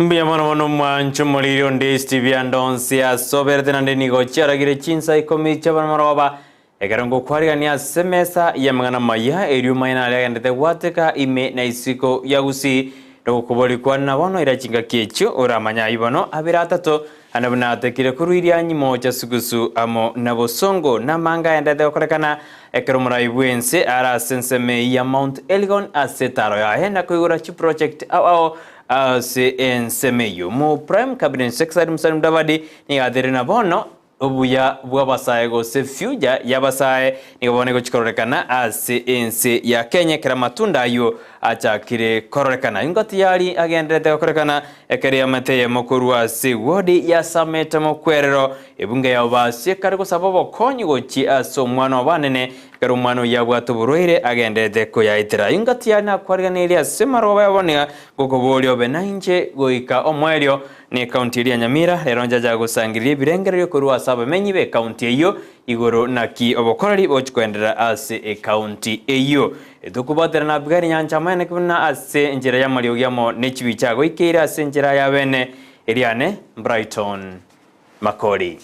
Mbiyamono mwanchu muliro Ndizi TV andonsi asoberte nande nigo charagire Chinsa Ikomi chabamaroba ekarango kwariania semesa ya mangana maya eriyo mayina alegende wateka ime na isiko ya Gusii ndokuboli kwa nabono irachinga kecho oramanya ibono abira atatu anabuna atekire kuruiria nyimo cha sugusu amo nabosongo na manga endete okorekana ekeromura ibwense ara senseme ya Mount Elgon asetaro ya hena kuigura chi project ao CNSMU mu prime cabinet secretary Musalim Davadi ni aderina bono obuya bwabasaye go se future yabasaye ni bone go chikorekana CNC ya Kenya kera matunda ayo achakire kororekana ingoti yali agendete korekana ekeri amate ya Makori se wodi ya sameta mokwerero ebunge ya obasi kariko sababu konyi go chi aso mwana banene kero mwana ya bwatuburoire agendete ko yaitira ingoti yana kwarganiria semaro yabonega gokoboli obenanje goika omwerio ni county ya Nyamira lero njaja gusangiria EBIRENGERERIO KORWA ABAMENYI be county eyo igoro naki obokorari bochikwendera ase county eyo edukubatera na bigari nyanja mane kuna ase njira ya Mario yamo nechibicha goikira ase njira ya bene Eliane Brighton Makori.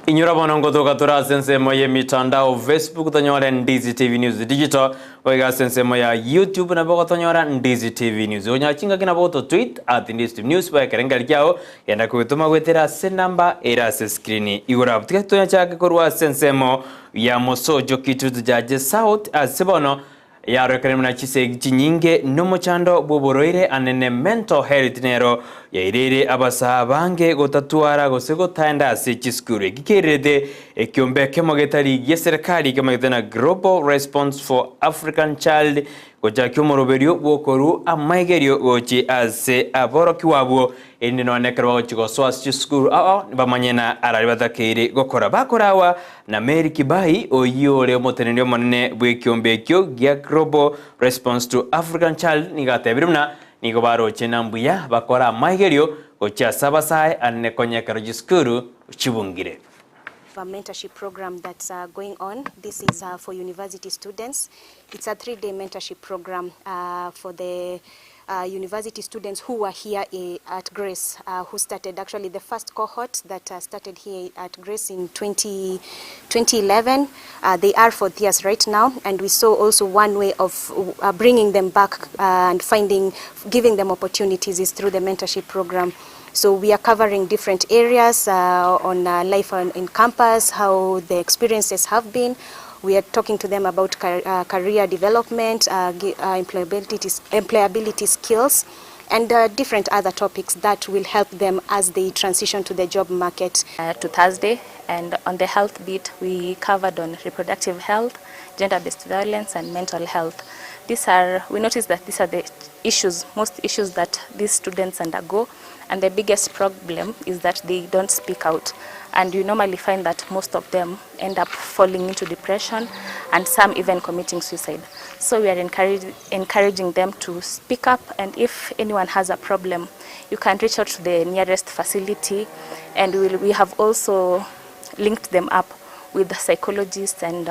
Inyura bono ngotoka tura sensemo ya mitandao Facebook tanyora Ndizi TV News Digital wega sensemo ya YouTube na boko tanyora Ndizi TV News onyachinga kina boto tweet @Ndizi TV News ba kerenga lyao yenda kuituma gwetera se namba era se screen igora butika tonya chake korwa sensemo ya mosojo kitu jaje South asebono ya rekeremna chise chinyinge nomo chando boboroire anene mental health nero ya irere abasa bange gotatuara gosego tanda se chiskure gikerede ekiombe kemogetari ya serikali kemogetana Global Response for African Child goja kyomoroberio bokoru AMAEGERIO gochi ase ABAOROKIGWA endino nekerwa chigo swas chiskuru bamanyena arari batakere gokora bakorawa na Mary Kibai oyore motenendio manene bwekiombe kyo gya Global Response to African Child nigatebirumna nigobaro chenambuya bakora AMAEGERIO gocha sabasae anne konyekero chiskuru chibungire. A mentorship program that's going on. This is for university students. It's a 3-day mentorship program for the university students who were here at Grace, who started actually the first cohort that started here at Grace in 2011. They are 4th years right now, and we saw also one way of bringing them back and giving them opportunities is through the mentorship program. So we are covering different areas on life in campus, how the experiences have been. We are talking to them about career development, employability skills, and different other topics that will help them as they transition to the job market. To Thursday, and on the health bit, we covered on reproductive health, gender-based violence, and mental health. We noticed that these are the most issues that these students undergo, and the biggest problem is that they don't speak out. And you normally find that most of them end up falling into depression, and some even committing suicide. So we are encouraging them to speak up, and if anyone has a problem, you can reach out to the nearest facility, and we have also linked them up with psychologists and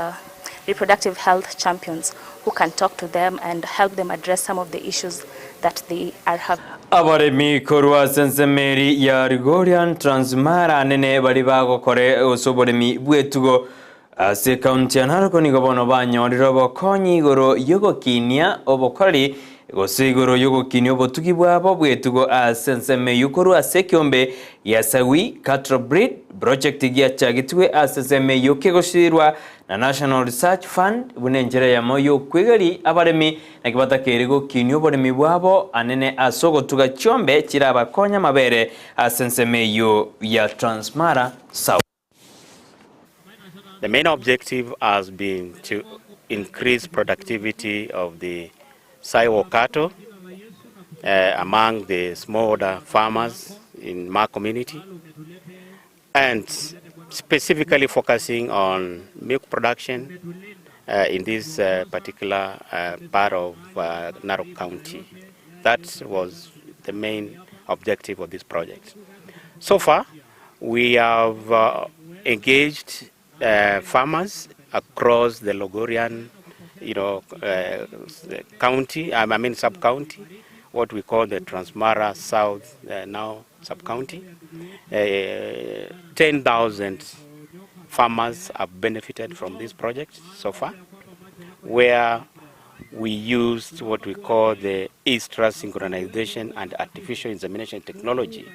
reproductive health champions who can talk to them and help them address some of the issues that they are having. Abaremi korwa sensemeri ya Rigorian Transmara nene balibago kore osoboremi bwetugo ase county anarko nigobono banyoriro bokonyi goro yogo kinia obokorari gosigoro yogo kinia obotugi bwabo bwetugo asenseme yukoru ase kyombe ya sawi cattle breed project gya chagitwe asenseme yokegoshirwa na National Research Fund bunenjere ya moyo kwegari abaremi nakibata kerego kinyo boremi bwabo anene asogo tuga chombe chiraba konya mabere asensemeyo ya Transmara South. The main objective has been to increase productivity of the Saiwo cattle among the smallholder farmers in my community, and specifically focusing on milk production in this particular part of Narok County. That was the main objective of this project. So far, We have engaged farmers across the Logorian, county, sub-county, what we call the Transmara South now sub-county. 10,000 farmers have benefited from this project so far, where we used what we call the eStra synchronization and artificial insemination technology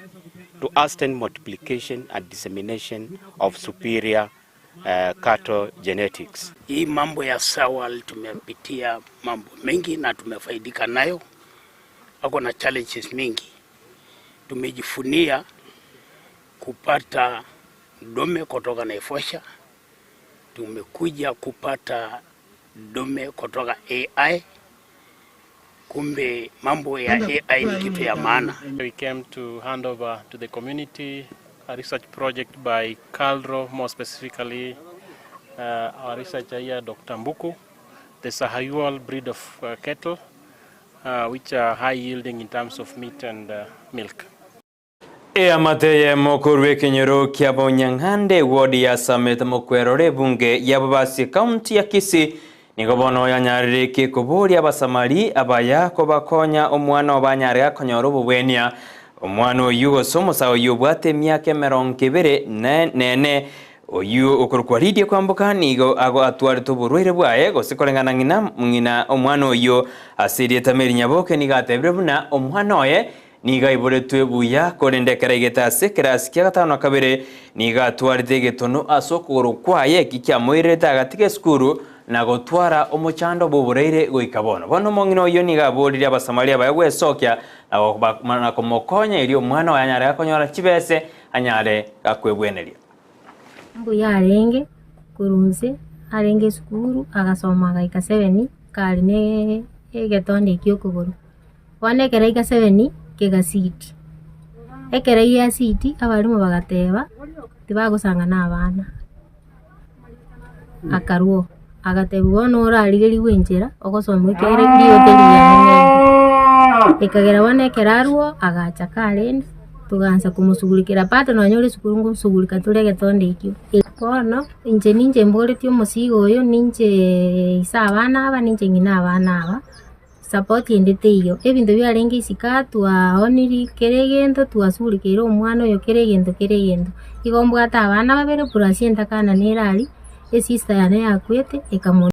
to hasten multiplication and dissemination of superior cattle genetics. Hii mambo ya sawal tumepitia mambo mengi na tumefaidika nayo. Wako na challenges mingi. Tumejifunia kupata dume kutoka Naivasha. Tumekuja kupata dume kutoka AI. Kumbe mambo ya AI ni kitu ya maana. We came to hand over to the community a research project by KORWA, more specifically our researcher here, Dr. Mbuku. There's a Hayual breed of cattle which are high yielding in terms of meat and milk. Amateye Makori Kenyero Kiabo Nyangande wodi ya Samet Mokwerore bunge ya Babasi County ya Kisii Nigobono ya Nyarire Kikobori abasamali abaya kobakonya omwana obanyare akonyoro bubwenia omwana oyu somosa oyu bwate myaka 24 oyu okorukwaridie kwambuka nigo ago atwari tuburwire bwaye gosikorengana ngina omwana oyu asirie tameri nyaboke nigatebire buna omwana oye niga iboretwe buya korendekera igetase kirasi kya gatano kabere niga atwarite getono asokoro kwaye kikyamwirete agatike skuru na gotwara omuchando bubureire goikabono bono mongino yo niga borire abasamaria bayagwesokya na komokonya iri omwana wanyare akonyora kibese anyare akwebweneria MBUYA arenge kurunze arenge skuru agasoma gaika 7 kali ne egetonde kyokuguru wane keraika 7 kega city ekerei ya city abarimu bagateba tibagusanga n'abana akaruo agatebwa nora arigeri wenjera ogosoma kere ndioteri ya ekagera wane keraruo agacha kale tuganza kumusugulikira pato no nyore sukurungu sugulika turege tonde ikyo kono ninje mboretyo musigo oyo ninje isabana aba ninje ngina abana aba support yendete iyo ebintu byarenga isika oniri keregendo twasulikira omwana oyo keregendo igombwa ata abana babere purasienta kana nerali esista yane yakwete ekamu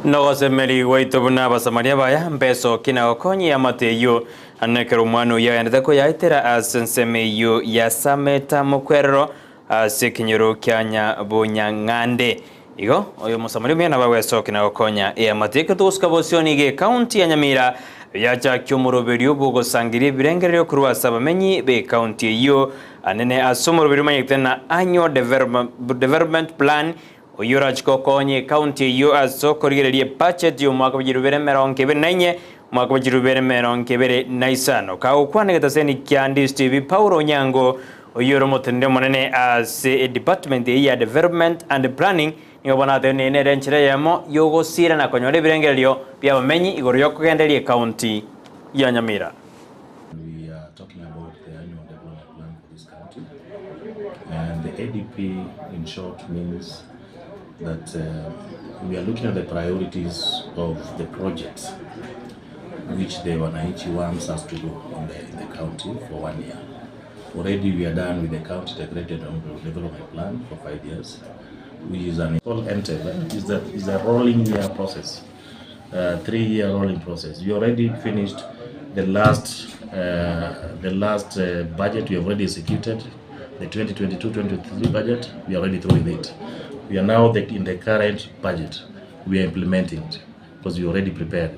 nogosemeri waitobuna abasamaria baya mbeso kina okonyi amateyo anekero omwana oyo yandete ko yaitera asensemeyo ya Sameta Mokwerero sekinyero kyanya Bunyang'ande igo oyo musamari mena baweso kina okonya amateke tuska bosioni ge county ya Nyamira yacha kyomoroberio bugosangire EBIRENGERERIO KORWA ABAMENYI be county yo anene asomoroberio manyetena annual development plan oyora chikokonye county yo asokorigererie budget yo mwaka bajirubere meronke benanye mwaka bajirubere meronke bere naisano ka ukwane getaseni kyandi TV Paulo Nyango oyoro motende monene as a department ya development and planning ngobona tene ne renchire yamo yogo sira na konyore EBIRENGERERIO bya bamenyi igoro yokugenderie county ya Nyamira. We are talking about the annual development plan for this county, and the ADP in short means that we are looking at the priorities of the projects which the wananchi wants us to do in the county for 1 year. Already we are done with the county integrated development plan for 5 years, which is an is a rolling year process, 3-year rolling process. We already finished the last budget. We have already executed the 2022-2023 budget. We are already through with it. We are now in the current budget. We are implementing it because we already prepared.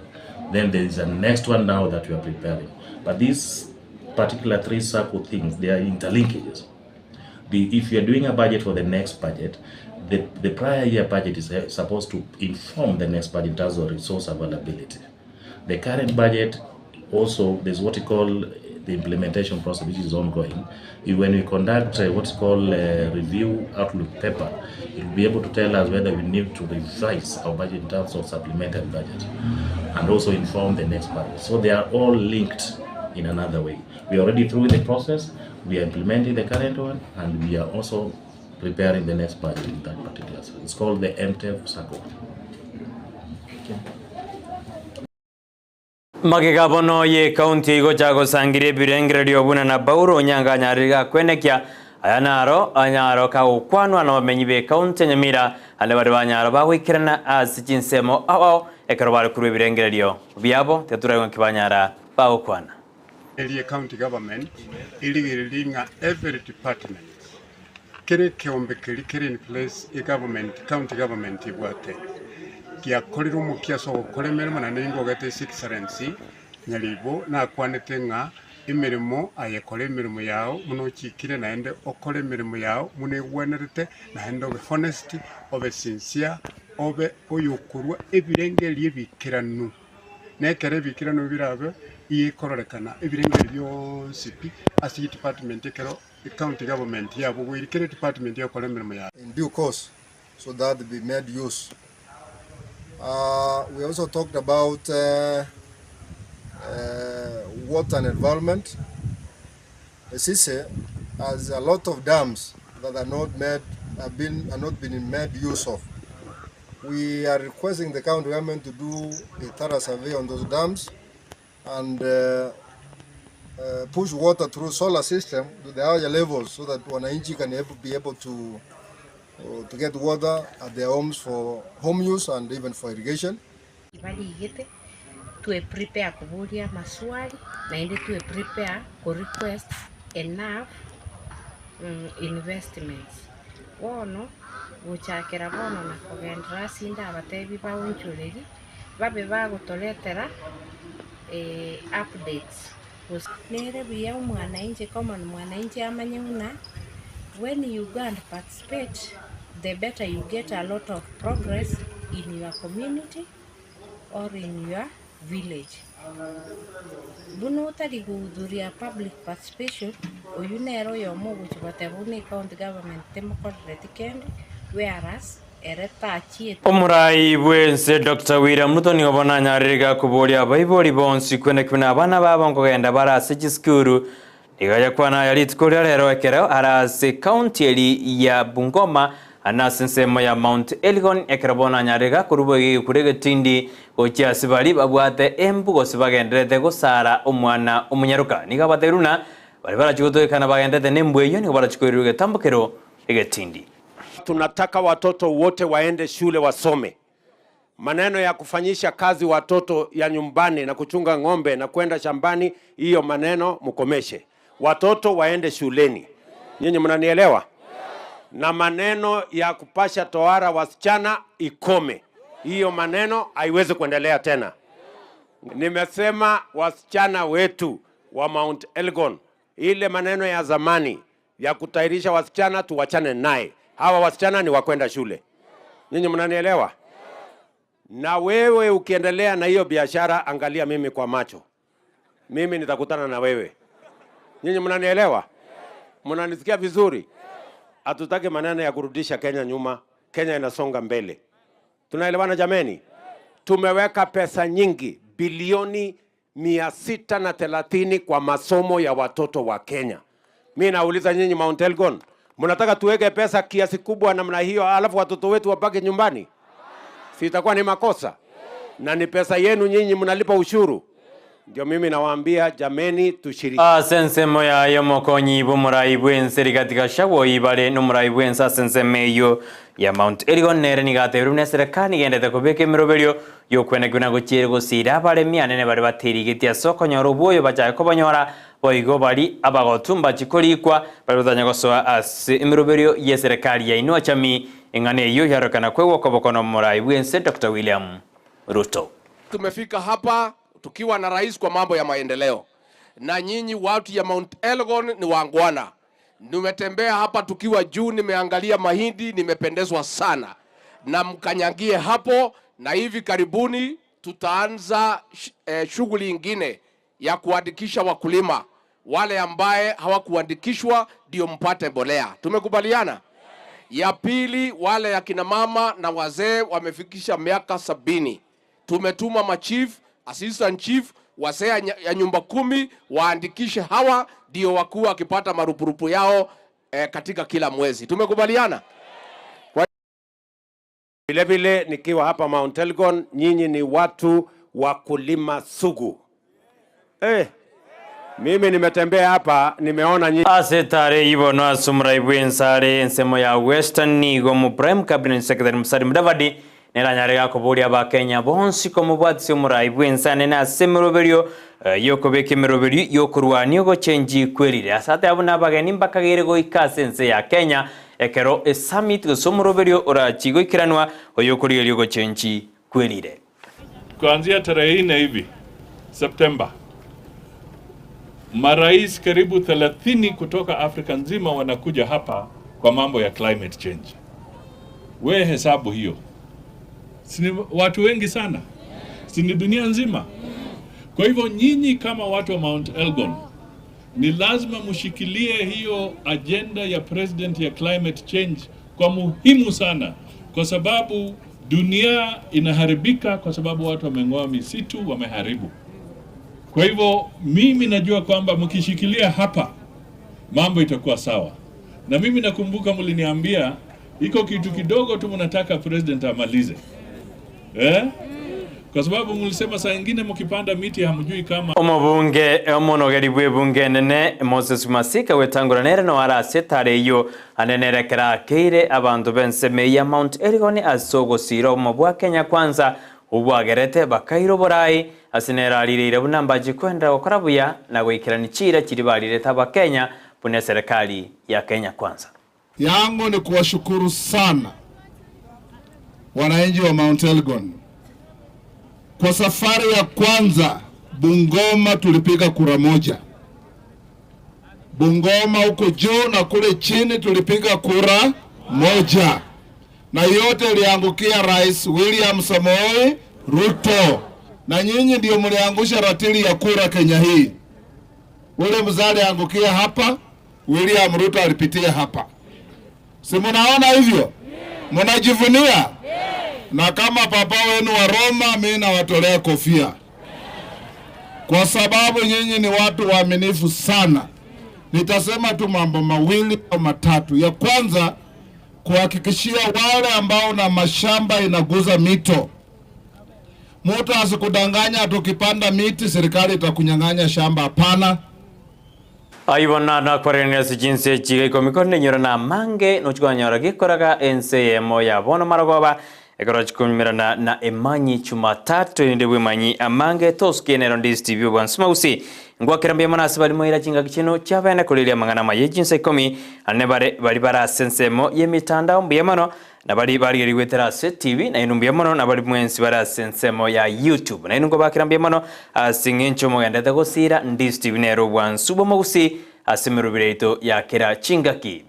Then there is a next one now that we are preparing. But these particular 3 circle things, they are interlinkages. If you are doing a budget for the next budget, the prior year budget is supposed to inform the next budget in terms of resource availability. The current budget also, there's what you call the implementation process, which is ongoing. When we conduct what's called a review outlook paper, it will be able to tell us whether we need to revise our budget in terms of supplementary budget and also inform the next budget. So they are all linked in another way. We are already through the process. We are implementing the current one, and we are also preparing the next budget in that particular. So it's called the MTF circle. Okay. Magikabono ye county go chago sangire EBIRENGERERIO buna na bauro nyanga nyariga kwenekia ayanaro anyaro ka ukwanwa na bamenyi be county Nyamira ande bari banyaro bagwikirana asikinsemo awo ekero bari kuru EBIRENGERERIO byabo teturego kibanyara bagukwana. Area county government iligiringa every department kere keombe kere in place a government county government ibwate kia koliro mukia so kolemero mananengo gate excellency nyalibo na kwanete nga imirimo ayekole imirimo yao muno chikire naende okole imirimo yao mune gwenerete naende obe honesty obe sincere obe oyokurwa EBIRENGERERIO bikiranu nekere bikiranu birabe ikorolekana EBIRENGERERIO CP as department kero county government yabo wirikere department yakole imirimo yao in due course so that they be made use. We also talked about water and environment. Kisii has a lot of dams that are not being made use of. We are requesting the county government to do a thorough survey on those dams and push water through solar system to the higher levels so that wananchi can be able to get water at their homes for home use and even for irrigation. To prepare kuburia maswali na ende to prepare to request enough investments. Wono uchakera bono na kugendera sinda abatebi bawunchureri babe bagutoletera updates. Nere biya mwananchi kama mwananchi amanyuna when you go and participate, the better you get a lot of progress in your community or in your village. Buno utari kuhudhuria public participation uyunero yomo guchibatabune county government temokorete kendi whereas ereta achie Omurai bwense Dr. William Ruto ni obona nyarega kubolia baiboli bonsi kwene kuna abana babo ngogenda barase chiskuru igaya kwana yali tukolia lero ekero arase county eli ya Bungoma anasensemo ya Mount Elgon ekerabona nyarega kurubogi kurege tindi gocha sibali babwate embugo sibagenderete gusara omwana omunyaruka nigabateruna bali barachigotokana bagendete nembweyo ni barachikoiruge tambukero egetindi. Tunataka watoto wote waende shule wasome. Maneno ya kufanyisha kazi watoto ya nyumbani na kuchunga ng'ombe na kwenda shambani, hiyo maneno mkomeshe. Watoto waende shuleni. Nyinyi mnanielewa? Na maneno ya kupasha tohara wasichana ikome. Hiyo maneno haiwezi kuendelea tena. Nimesema wasichana wetu wa Mount Elgon, ile maneno ya zamani ya kutairisha wasichana tuwachane naye. Hawa wasichana ni wakwenda shule. Nyinyi mnanielewa? Na wewe ukiendelea na hiyo biashara, angalia mimi kwa macho. Mimi nitakutana na wewe. Nyinyi mnanielewa? Mnanisikia vizuri? Hatutaki maneno ya kurudisha Kenya nyuma. Kenya inasonga mbele. Tunaelewana jameni? Tumeweka pesa nyingi, bilioni 630 kwa masomo ya watoto wa Kenya. Mimi nauliza nyinyi Mount Elgon, mnataka tuweke pesa kiasi kubwa namna hiyo alafu watoto wetu wabaki nyumbani? Si itakuwa ni makosa? Na ni pesa yenu nyinyi mnalipa ushuru. Ndio mimi nawaambia jameni tushiriki. Sensemo ya yomokonyi bumurai bwense katika shawo ibale numurai bwensa sensemeyo ya Mount Elgon nere nigaterune serikali gendete kubeke miroberio yo kwene kuna gochire gusira bale mianene bale batirigitia soko nyoro boyo bacha ko banyora boigo bali abagotumba chikorikwa barutanya gosoa as imiroberio ye serikali ya inua chami engane yo yarokana kwewo kobokono murai bwense Dr. William Ruto. Tumefika hapa tukiwa na rais kwa mambo ya maendeleo. Na nyinyi watu ya Mount Elgon ni wangwana. Nimetembea hapa tukiwa juu, nimeangalia mahindi, nimependezwa sana. Na mkanyangie hapo, na hivi karibuni tutaanza shughuli ingine ya kuandikisha wakulima. Wale ambaye hawakuandikishwa ndio mpate mbolea. Tumekubaliana? Ya pili, wale ya kina mama na wazee wamefikisha miaka 70. Tumetuma machief, assistant chief wasee ya nyumba 10 waandikishe hawa ndio wakuu wakipata marupurupu yao katika kila mwezi. Tumekubaliana? Vile vile nikiwa hapa Mount Elgon, nyinyi ni watu wa kulima sugu. Mimi nimetembea hapa, nimeona nyinyi. Asetare ibono asumra ibwensare ensemo ya Western Nigo mu Prime Cabinet Secretary Musari Mudavadi neranyarega kuburia ba Kenya bonsi komubwatsi umura ibwensane na semeroberio yokobeka emeroberio yokurwani go change kwerire asate abuna bageni mbakagere go ikasense ya Kenya ekero summit go someroberio orachigo ikiranwa oyokuriyo go change kwerire kuanzia tarehe 4 hivi September. Marais karibu 30 kutoka Afrika nzima wanakuja hapa kwa mambo ya climate change. We hesabu hiyo. Sini watu wengi sana. Sini dunia nzima. Kwa hivyo nyinyi kama watu wa Mount Elgon, ni lazima mushikilie hiyo agenda ya president ya climate change kwa muhimu sana. Kwa sababu dunia inaharibika kwa sababu watu wameng'oa misitu, wameharibu. Kwa hivyo mimi najua kwamba mkishikilia hapa mambo itakuwa sawa. Na mimi nakumbuka mliniambia iko kitu kidogo tu mnataka president amalize. Kwa sababu mlisema saa nyingine mkipanda miti hamjui kama omubunge omonogeri bwebunge nene Moses Masika wetanguranere no arasetare yo anenerekera keire abantu benseme ya Mount Elgon asogosiro mu bwa Kenya kwanza ubwagerete bakairo borai asinerarire bunambaji kwenda gukora buya na gwikirani chira kiri barireta ba Kenya bune serikali ya Kenya kwanza. Yangu ni kuwashukuru sana wananchi wa Mount Elgon. Kwa safari ya kwanza Bungoma tulipiga kura moja. Bungoma huko juu na kule chini tulipiga kura moja. Na yote iliangukia Rais William Samoei Ruto. Na nyinyi ndio mliangusha ratili ya kura Kenya hii. Ule mzali angukia hapa, William Ruto alipitia hapa. Si mnaona hivyo? Mnajivunia? Na kama papa wenu wa Roma, mimi nawatolea kofia. Kwa sababu nyinyi ni watu waaminifu sana. Nitasema tu mambo mawili au matatu. Ya kwanza, kuhakikishia wale ambao na mashamba inaguza mito. Mtu asikudanganya tukipanda miti serikali itakunyang'anya shamba, hapana. Aibona na kwarengesi jinsi chiga Ikomi konne nyorana mange no chiganyora gikoraga NCM ya bono maragoba ekorochikumirana na emanyi Jumatatu ndebwe manyi amange toskenero Ndizi TV bwansmausi ngwakirambye manasi bali moira chinga kichino chabene kulilia mangana maye jinsi Ikomi ane bali bara sensemo yemitandao mbiyamano na bali gwetera TV na inumbi yamono na bali mwensi bara sensemo ya YouTube na inungo bakirambye mono asingencho mogenda gosira Ndizi TV nero bwansubo mogusi asimerubireito ya kera chingaki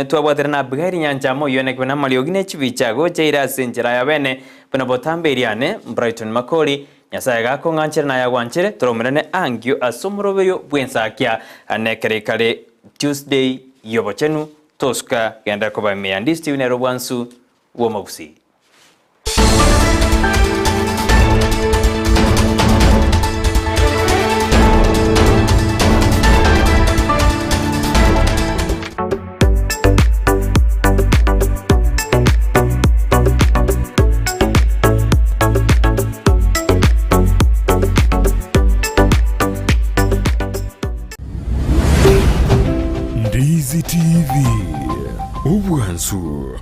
twabwatera na bigari nyanjamo yone kwena maliogine chivichago chaira senjera ya bene bana botamberiane Brighton Makori nyasaye gako nganchera na yagwanchere toromerane angyo asomrobeyo bwensakia anekerekale Tuesday yobochenu toska genda koba Ndizi TV nero bwansu wo mogusi. Ndizi TV, Ubwansu.